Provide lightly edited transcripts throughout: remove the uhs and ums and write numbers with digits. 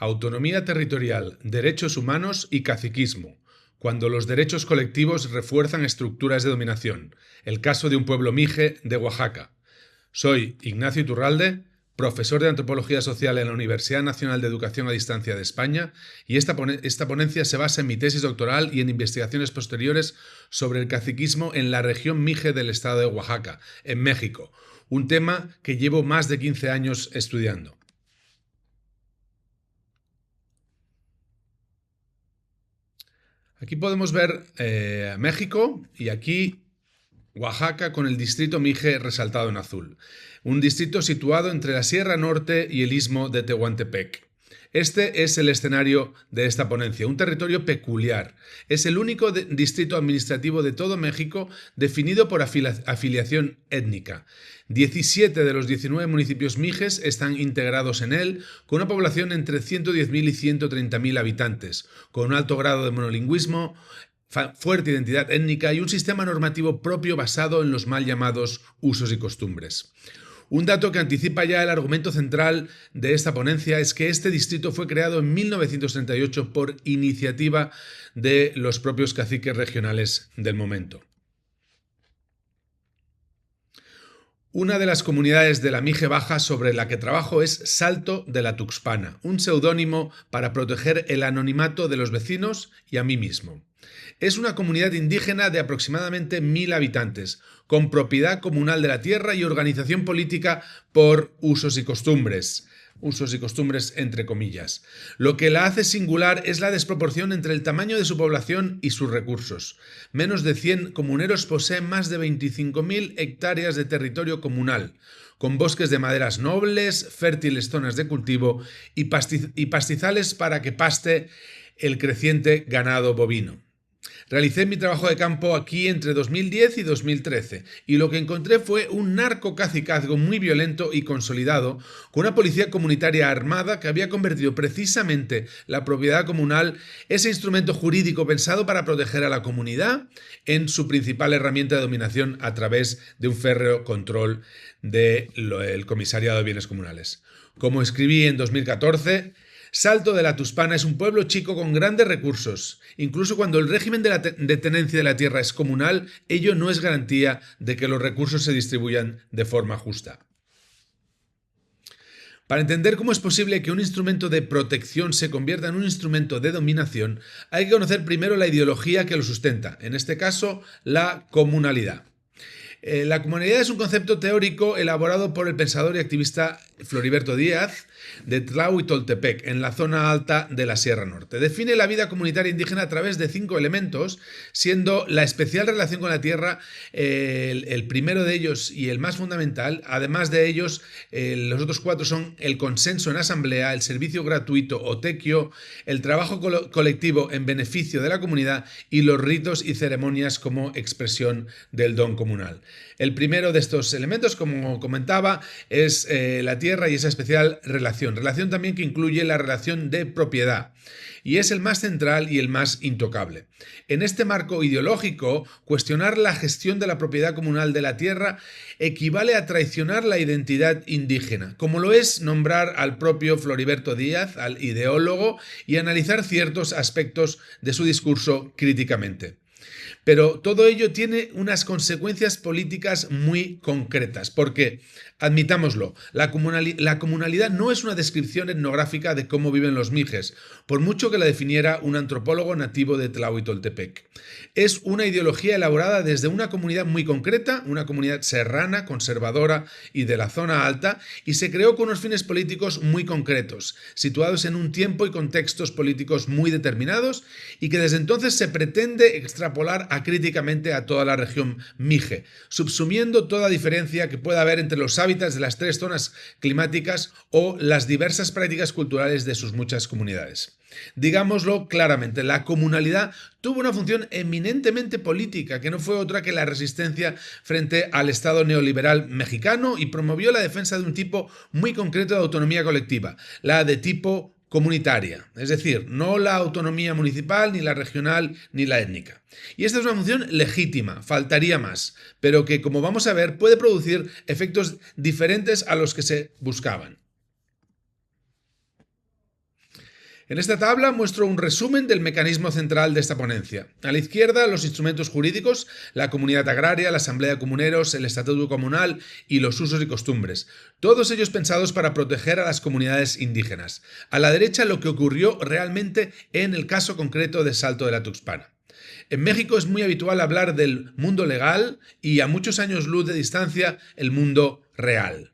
Autonomía territorial, derechos humanos y caciquismo, cuando los derechos colectivos refuerzan estructuras de dominación. El caso de un pueblo mije de Oaxaca. Soy Ignacio Iturralde, profesor de Antropología Social en la Universidad Nacional de Educación a Distancia de España, y esta ponencia se basa en mi tesis doctoral y en investigaciones posteriores sobre el caciquismo en la región mije del estado de Oaxaca, en México, un tema que llevo más de 15 años estudiando. Aquí podemos ver México y aquí Oaxaca con el distrito mije resaltado en azul. Un distrito situado entre la Sierra Norte y el istmo de Tehuantepec. Este es el escenario de esta ponencia, un territorio peculiar. Es el único distrito administrativo de todo México definido por afiliación étnica. 17 de los 19 municipios mijes están integrados en él, con una población entre 110.000 y 130.000 habitantes, con un alto grado de monolingüismo, fuerte identidad étnica y un sistema normativo propio basado en los mal llamados usos y costumbres. Un dato que anticipa ya el argumento central de esta ponencia es que este distrito fue creado en 1938 por iniciativa de los propios caciques regionales del momento. Una de las comunidades de la Mije Baja sobre la que trabajo es Salto de la Tuxpana, un seudónimo para proteger el anonimato de los vecinos y a mí mismo. Es una comunidad indígena de aproximadamente 1.000 habitantes, con propiedad comunal de la tierra y organización política por usos y costumbres entre comillas. Lo que la hace singular es la desproporción entre el tamaño de su población y sus recursos. Menos de 100 comuneros poseen más de 25.000 hectáreas de territorio comunal, con bosques de maderas nobles, fértiles zonas de cultivo y pastizales para que paste el creciente ganado bovino. Realicé mi trabajo de campo aquí entre 2010 y 2013 y lo que encontré fue un narcocacicazgo muy violento y consolidado, con una policía comunitaria armada que había convertido precisamente la propiedad comunal, ese instrumento jurídico pensado para proteger a la comunidad, en su principal herramienta de dominación a través de un férreo control del Comisariado de Bienes Comunales. Como escribí en 2014, Salto de la Tuxpana es un pueblo chico con grandes recursos. Incluso cuando el régimen de tenencia de la tierra es comunal, ello no es garantía de que los recursos se distribuyan de forma justa. Para entender cómo es posible que un instrumento de protección se convierta en un instrumento de dominación, hay que conocer primero la ideología que lo sustenta, en este caso, la comunalidad. La comunalidad es un concepto teórico elaborado por el pensador y activista Floriberto Díaz de Tlahuitoltepec, en la zona alta de la Sierra Norte. Define la vida comunitaria indígena a través de 5 elementos, siendo la especial relación con la tierra el primero de ellos y el más fundamental. Además de ellos, los otros 4 son el consenso en asamblea, el servicio gratuito o tequio, el trabajo colectivo en beneficio de la comunidad y los ritos y ceremonias como expresión del don comunal. El primero de estos elementos, como comentaba, es la tierra y esa especial relación también que incluye la relación de propiedad, y es el más central y el más intocable. En este marco ideológico, cuestionar la gestión de la propiedad comunal de la tierra equivale a traicionar la identidad indígena, como lo es nombrar al propio Floriberto Díaz, al ideólogo, y analizar ciertos aspectos de su discurso críticamente. Pero todo ello tiene unas consecuencias políticas muy concretas, porque, admitámoslo, la comunalidad no es una descripción etnográfica de cómo viven los mijes, por mucho que la definiera un antropólogo nativo de Tlahuitoltepec. Es una ideología elaborada desde una comunidad muy concreta, una comunidad serrana, conservadora y de la zona alta, y se creó con unos fines políticos muy concretos, situados en un tiempo y contextos políticos muy determinados, y que desde entonces se pretende extrapolar críticamente a toda la región mije, subsumiendo toda diferencia que pueda haber entre los hábitats de las 3 zonas climáticas o las diversas prácticas culturales de sus muchas comunidades. Digámoslo claramente, la comunalidad tuvo una función eminentemente política, que no fue otra que la resistencia frente al Estado neoliberal mexicano, y promovió la defensa de un tipo muy concreto de autonomía colectiva, la de tipo comunitaria, es decir, no la autonomía municipal, ni la regional, ni la étnica. Y esta es una función legítima, faltaría más, pero que, como vamos a ver, puede producir efectos diferentes a los que se buscaban. En esta tabla muestro un resumen del mecanismo central de esta ponencia. A la izquierda, los instrumentos jurídicos, la comunidad agraria, la asamblea de comuneros, el estatuto comunal y los usos y costumbres. Todos ellos pensados para proteger a las comunidades indígenas. A la derecha, lo que ocurrió realmente en el caso concreto de Salto de la Tuxpana. En México es muy habitual hablar del mundo legal y a muchos años luz de distancia el mundo real.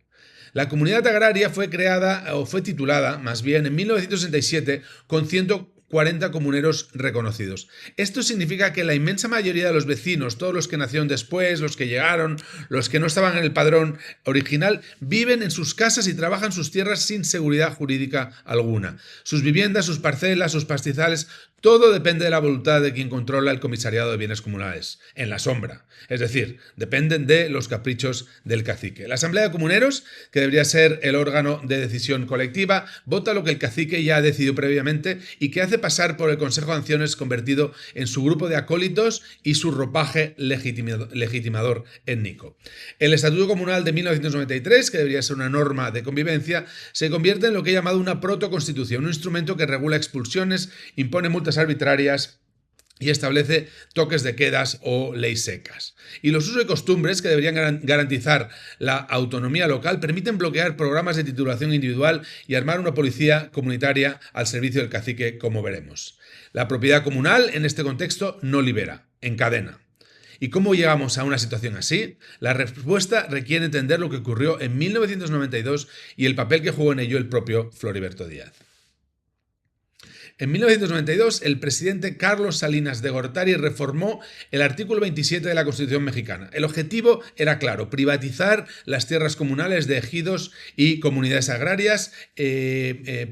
La comunidad agraria fue creada, o fue titulada, más bien, en 1967 con 140 comuneros reconocidos. Esto significa que la inmensa mayoría de los vecinos, todos los que nacieron después, los que llegaron, los que no estaban en el padrón original, viven en sus casas y trabajan sus tierras sin seguridad jurídica alguna. Sus viviendas, sus parcelas, sus pastizales, todo depende de la voluntad de quien controla el comisariado de bienes comunales, en la sombra. Es decir, dependen de los caprichos del cacique. La asamblea de comuneros, que debería ser el órgano de decisión colectiva, vota lo que el cacique ya ha decidido previamente y que hace pasar por el Consejo de Ancianes convertido en su grupo de acólitos y su ropaje legitimador étnico. El Estatuto Comunal de 1993, que debería ser una norma de convivencia, se convierte en lo que he llamado una protoconstitución, un instrumento que regula expulsiones, impone multas arbitrarias y establece toques de quedas o leyes secas. Y los usos y costumbres, que deberían garantizar la autonomía local, permiten bloquear programas de titulación individual y armar una policía comunitaria al servicio del cacique, como veremos. La propiedad comunal, en este contexto, no libera, encadena. ¿Y cómo llegamos a una situación así? La respuesta requiere entender lo que ocurrió en 1992 y el papel que jugó en ello el propio Floriberto Díaz. En 1992, el presidente Carlos Salinas de Gortari reformó el artículo 27 de la Constitución mexicana. El objetivo era claro: privatizar las tierras comunales de ejidos y comunidades agrarias,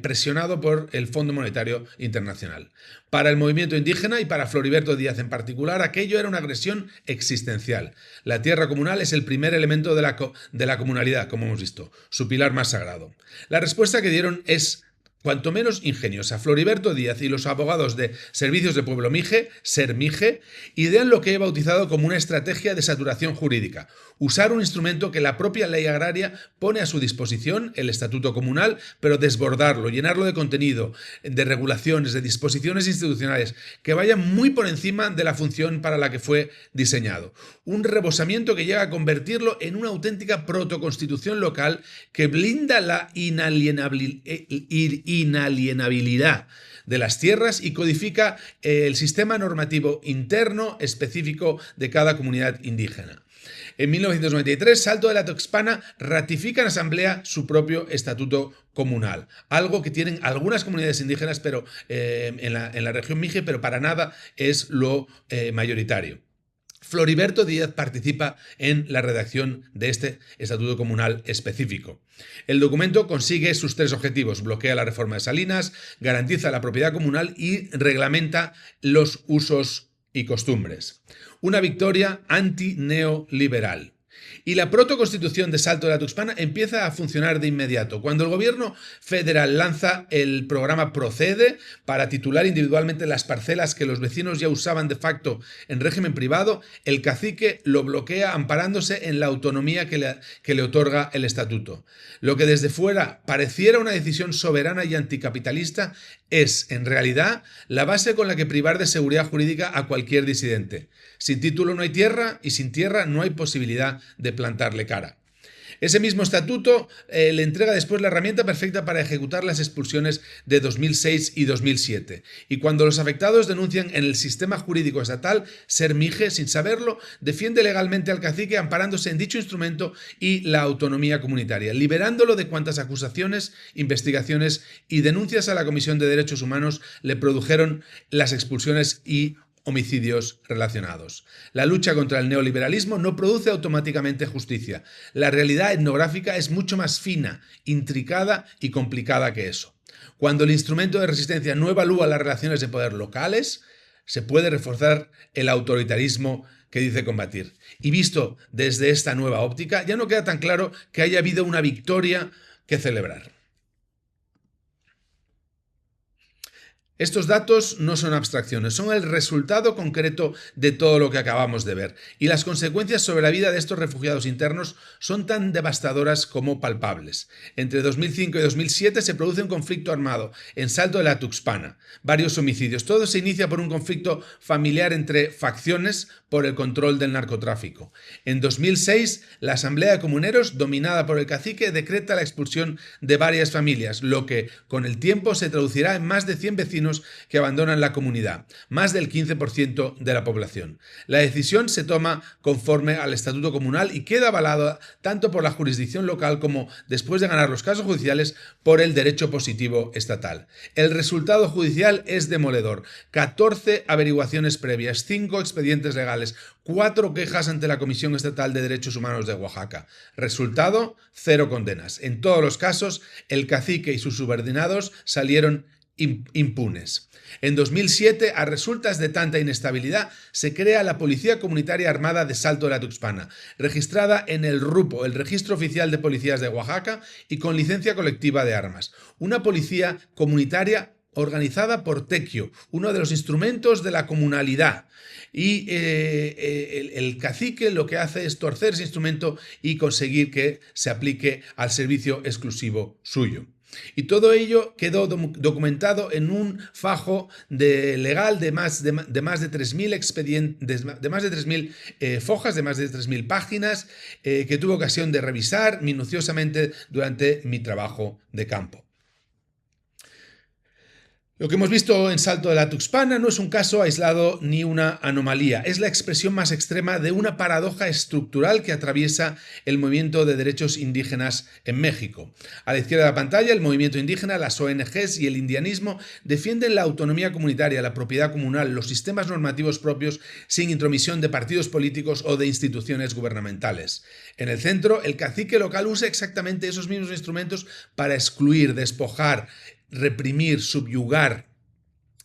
presionado por el Fondo Monetario Internacional. Para el movimiento indígena y para Floriberto Díaz en particular, aquello era una agresión existencial. La tierra comunal es el primer elemento de la comunalidad, como hemos visto, su pilar más sagrado. La respuesta que dieron es cuanto menos ingeniosa. Floriberto Díaz y los abogados de Servicios de Pueblo Mije, SERMIGE, idean lo que he bautizado como una estrategia de saturación jurídica. Usar un instrumento que la propia ley agraria pone a su disposición, el Estatuto Comunal, pero desbordarlo, llenarlo de contenido, de regulaciones, de disposiciones institucionales que vayan muy por encima de la función para la que fue diseñado. Un rebosamiento que llega a convertirlo en una auténtica protoconstitución local que blinda la inalienabilidad de las tierras y codifica el sistema normativo interno específico de cada comunidad indígena. En 1993, Salto de la Tuxpana ratifica en asamblea su propio estatuto comunal, algo que tienen algunas comunidades indígenas pero en la región Mije, pero para nada es lo mayoritario. Floriberto Díaz participa en la redacción de este estatuto comunal específico. El documento consigue sus tres objetivos: bloquea la reforma de Salinas, garantiza la propiedad comunal y reglamenta los usos y costumbres. Una victoria antineoliberal. Y la protoconstitución de Salto de la Tuxpana empieza a funcionar de inmediato. Cuando el gobierno federal lanza el programa Procede para titular individualmente las parcelas que los vecinos ya usaban de facto en régimen privado, el cacique lo bloquea amparándose en la autonomía que le otorga el estatuto. Lo que desde fuera pareciera una decisión soberana y anticapitalista es, en realidad, la base con la que privar de seguridad jurídica a cualquier disidente. Sin título no hay tierra y sin tierra no hay posibilidad de plantarle cara. Ese mismo estatuto le entrega después la herramienta perfecta para ejecutar las expulsiones de 2006 y 2007. Y cuando los afectados denuncian en el sistema jurídico estatal, SERMIGE, sin saberlo, defiende legalmente al cacique amparándose en dicho instrumento y la autonomía comunitaria, liberándolo de cuantas acusaciones, investigaciones y denuncias a la Comisión de Derechos Humanos le produjeron las expulsiones y homicidios relacionados. La lucha contra el neoliberalismo no produce automáticamente justicia. La realidad etnográfica es mucho más fina, intricada y complicada que eso. Cuando el instrumento de resistencia no evalúa las relaciones de poder locales, se puede reforzar el autoritarismo que dice combatir. Y visto desde esta nueva óptica, ya no queda tan claro que haya habido una victoria que celebrar. Estos datos no son abstracciones, son el resultado concreto de todo lo que acabamos de ver, y las consecuencias sobre la vida de estos refugiados internos son tan devastadoras como palpables. Entre 2005 y 2007 se produce un conflicto armado en Salto de la Tuxpana, varios homicidios. Todo se inicia por un conflicto familiar entre facciones por el control del narcotráfico. En 2006, la Asamblea de Comuneros, dominada por el cacique, decreta la expulsión de varias familias, lo que con el tiempo se traducirá en más de 100 vecinos que abandonan la comunidad, más del 15% de la población. La decisión se toma conforme al estatuto comunal y queda avalada tanto por la jurisdicción local como, después de ganar los casos judiciales, por el derecho positivo estatal. El resultado judicial es demoledor: 14 averiguaciones previas, 5 expedientes legales, 4 quejas ante la Comisión Estatal de Derechos Humanos de Oaxaca. Resultado: 0 condenas. En todos los casos, el cacique y sus subordinados salieron impunes. En 2007, a resultas de tanta inestabilidad, se crea la Policía Comunitaria Armada de Salto de la Tuxpana, registrada en el RUPO, el Registro Oficial de Policías de Oaxaca, y con licencia colectiva de armas. Una policía comunitaria organizada por Tequio, uno de los instrumentos de la comunalidad. Y el cacique lo que hace es torcer ese instrumento y conseguir que se aplique al servicio exclusivo suyo. Y todo ello quedó documentado en un fajo legal de más de 3.000 expedientes, de más de 3.000 fojas, de más de 3.000 páginas, que tuve ocasión de revisar minuciosamente durante mi trabajo de campo. Lo que hemos visto en Salto de la Tuxpana no es un caso aislado ni una anomalía, es la expresión más extrema de una paradoja estructural que atraviesa el movimiento de derechos indígenas en México. A la izquierda de la pantalla, el movimiento indígena, las ONGs y el indianismo defienden la autonomía comunitaria, la propiedad comunal, los sistemas normativos propios sin intromisión de partidos políticos o de instituciones gubernamentales. En el centro, el cacique local usa exactamente esos mismos instrumentos para excluir, despojar, reprimir, subyugar,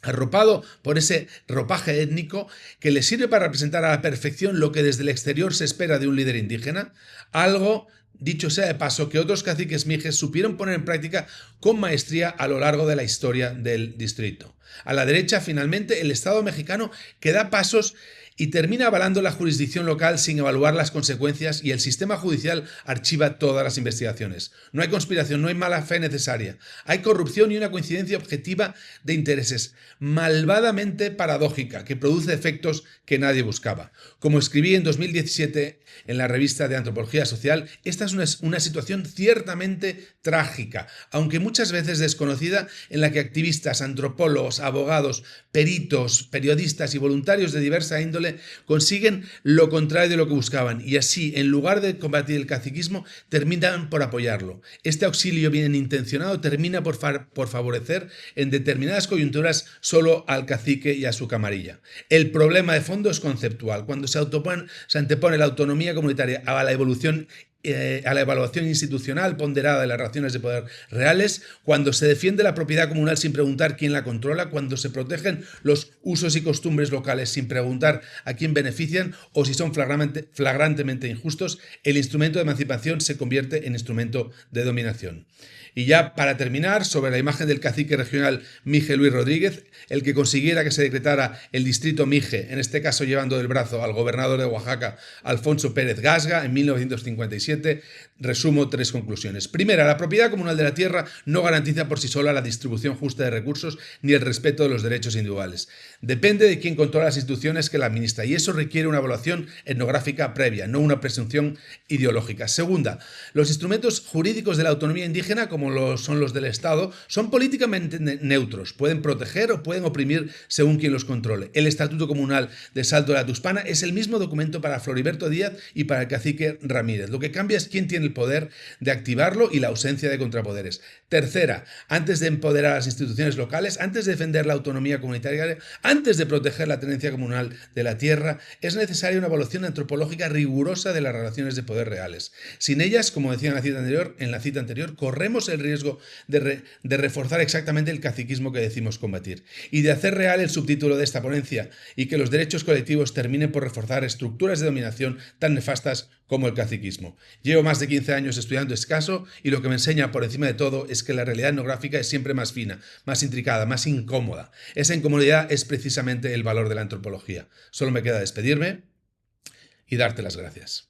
arropado por ese ropaje étnico que le sirve para representar a la perfección lo que desde el exterior se espera de un líder indígena, algo, dicho sea de paso, que otros caciques mijes supieron poner en práctica con maestría a lo largo de la historia del distrito. A la derecha, finalmente, el Estado mexicano que da pasos y termina avalando la jurisdicción local sin evaluar las consecuencias, y el sistema judicial archiva todas las investigaciones. No hay conspiración, no hay mala fe necesaria. Hay corrupción y una coincidencia objetiva de intereses malvadamente paradójica que produce efectos que nadie buscaba. Como escribí en 2017 en la revista de Antropología Social, esta es una situación ciertamente trágica, aunque muchas veces desconocida, en la que activistas, antropólogos, abogados, peritos, periodistas y voluntarios de diversa índole consiguen lo contrario de lo que buscaban, y así, en lugar de combatir el caciquismo, terminan por apoyarlo. Este auxilio bien intencionado termina por favorecer en determinadas coyunturas solo al cacique y a su camarilla. El problema de fondo es conceptual. Cuando se antepone la autonomía comunitaria a la evaluación institucional ponderada de las relaciones de poder reales, cuando se defiende la propiedad comunal sin preguntar quién la controla, cuando se protegen los usos y costumbres locales sin preguntar a quién benefician o si son flagrantemente injustos, el instrumento de emancipación se convierte en instrumento de dominación. Y ya para terminar, sobre la imagen del cacique regional Mije Luis Rodríguez, el que consiguiera que se decretara el distrito Mije, en este caso llevando del brazo al gobernador de Oaxaca, Alfonso Pérez Gasga, en 1957, resumo 3 conclusiones. Primera, la propiedad comunal de la tierra no garantiza por sí sola la distribución justa de recursos ni el respeto de los derechos individuales. Depende de quien controla las instituciones que la administra, y eso requiere una evaluación etnográfica previa, no una presunción ideológica. Segunda, los instrumentos jurídicos de la autonomía indígena, como son los del Estado, son políticamente neutros, pueden proteger o pueden oprimir según quien los controle. El Estatuto Comunal de Salto de la Tuxpana es el mismo documento para Floriberto Díaz y para el cacique Ramírez. Lo que cambia es quién tiene el poder de activarlo y la ausencia de contrapoderes. Tercera, antes de empoderar a las instituciones locales, antes de defender la autonomía comunitaria, antes de proteger la tenencia comunal de la tierra, es necesaria una evaluación antropológica rigurosa de las relaciones de poder reales. Sin ellas, como decía en la cita anterior, corremos el riesgo de reforzar exactamente el caciquismo que decimos combatir y de hacer real el subtítulo de esta ponencia y que los derechos colectivos terminen por reforzar estructuras de dominación tan nefastas como el caciquismo. Llevo más de 15 años estudiando este caso y lo que me enseña por encima de todo es que la realidad etnográfica es siempre más fina, más intricada, más incómoda. Esa incomodidad es precisamente el valor de la antropología. Solo me queda despedirme y darte las gracias.